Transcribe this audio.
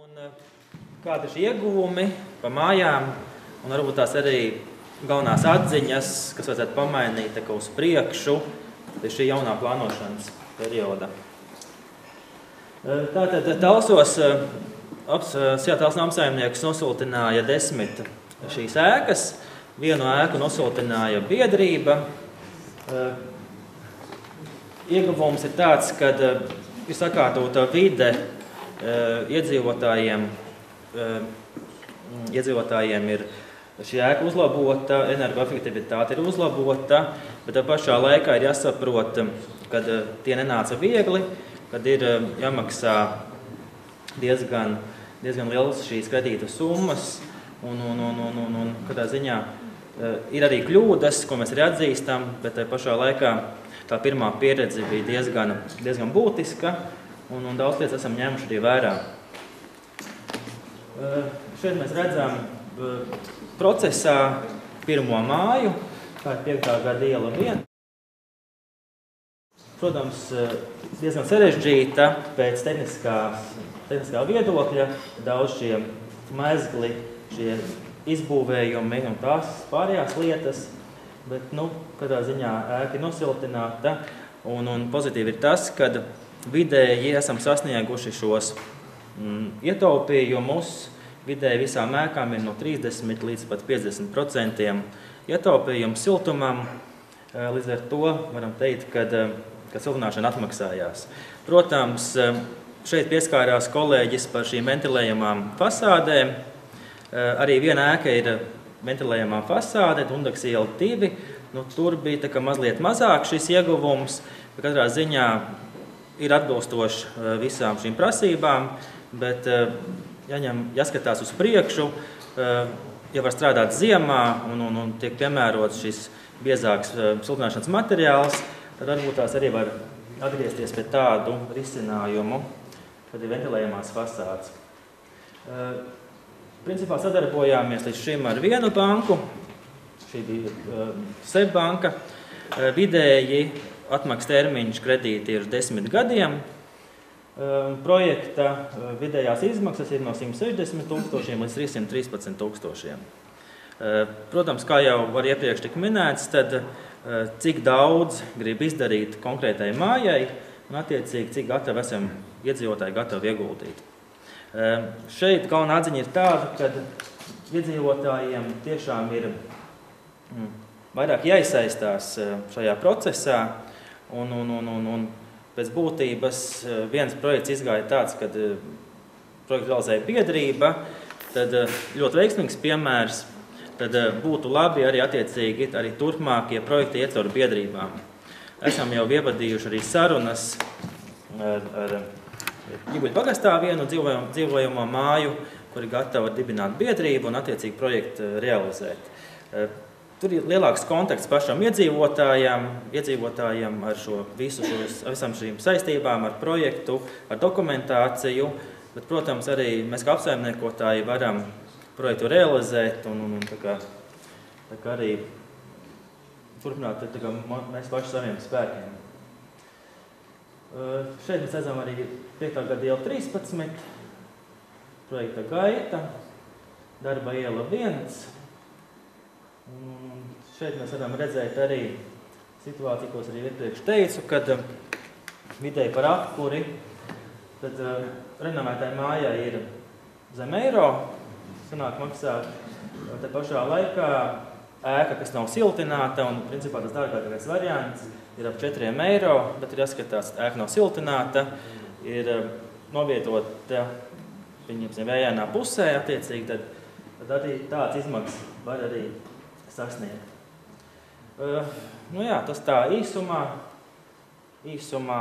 Kādi ir šie ieguvumi pa mājām un varbūt tās arī galvenās atziņas, kas vajadzētu pamainīt uz priekšu pie šī jaunā plānošanas perioda. Tātad Talsos Svētās namsaimnieks nosultināja 10 šīs ēkas. Vienu ēku nosultināja biedrība. Ieguvums ir tāds, ka ir sakārtota vide iedzīvotājiem ir šī ēka uzlabota, energoefektivitāte ir uzlabota, bet pašā laikā ir jāsaprot, ka tie nenāca viegli, kad ir jāmaksā diezgan liels šīs kredīta summas, un kādā ziņā ir arī kļūdas, ko mēs arī atzīstam, bet pašā laikā tā pirmā pieredze bija diezgan būtiska, un daudz lietas esam ņēmuši arī vērā. Šeit mēs redzam procesā pirmo māju, tā ir 5. gada iela 1. Protams, diezgan sarežģīta pēc tehniskā viedokļa, daudz šie mezgli, šie izbūvējumi un tās pārējās lietas, bet, kādā ziņā ēka ir nosiltināta, un pozitīvi ir tas, ka vidēji esam sasnieguši šos ietaupījumus. Vidēji visām ēkām ir no 30 līdz pat 50% ietaupījumu siltumam. Līdz ar to varam teikt, ka siltināšana atmaksājās. Protams, šeit pieskārās kolēģis par šīm ventilējamām fasādēm. Arī viena ēka ir ventilējamā fasāde, Dundaks iela 2. Tur bija mazliet mazāk šis ieguvums, bet katrā ziņā ir atbilstoši visām šīm prasībām, bet jāskatās uz priekšu, ja var strādāt ziemā un tiek piemērots šis biezāks siltināšanas materiāls, tad varbūt tās arī var atgriezties pie tādu risinājumu, kad ir ventilējamās fasādes. Principā sadarbojāmies līdz šim ar vienu banku, šī bija SEB banka. Vidēji atmaksas termiņš kredīti ir 10 gadiem. Projekta vidējās izmaksas ir no 160 000 līdz 313 000. Protams, kā jau var iepriekš tik minēts, tad cik daudz grib izdarīt konkrētai mājai un attiecīgi, cik gatavi esam iedzīvotāji gatavi ieguldīt. Šeit galvenā atziņa ir tāda, ka iedzīvotājiem tiešām ir vairāk jāiesaistās šajā procesā, un pēc būtības viens projekts izgāja tāds, kad projektu realizēja biedrība, tad ļoti veiksmīgs piemērs, tad būtu labi arī attiecīgi arī turpmākie projekti iet caur biedrībām. Esam jau ievadījuši arī sarunas ar Ģibuļu pagastā vienu dzīvojamo māju, kuri gatava dibināt biedrību un attiecīgi projektu realizēt. Tur ir lielāks kontakts pašam iedzīvotājiem ar visam šīm saistībām, ar projektu, ar dokumentāciju, bet, protams, arī mēs kā apsaimniekotāji varam projektu realizēt un arī turpināt mēs paši saviem spēkiem. Šeit mēs redzam arī 5. gada iela 13, projekta gaita, darba iela 1. Šeit mēs varam redzēt arī situāciju, ko es arī iepriekš teicu, kad vidēji par apkuri, tad renovētāji mājai ir zem eiro, sanāk maksāt te pašā laikā ēka, kas nav siltināta, un principā tas dārgākais variants ir ap 4 eiro, bet ir jāskatās, ēka nav siltināta, ir novietota vējainā pusē, attiecīgi, tad arī tāds izmaksas var arī sasniegt. Tas tā īsumā.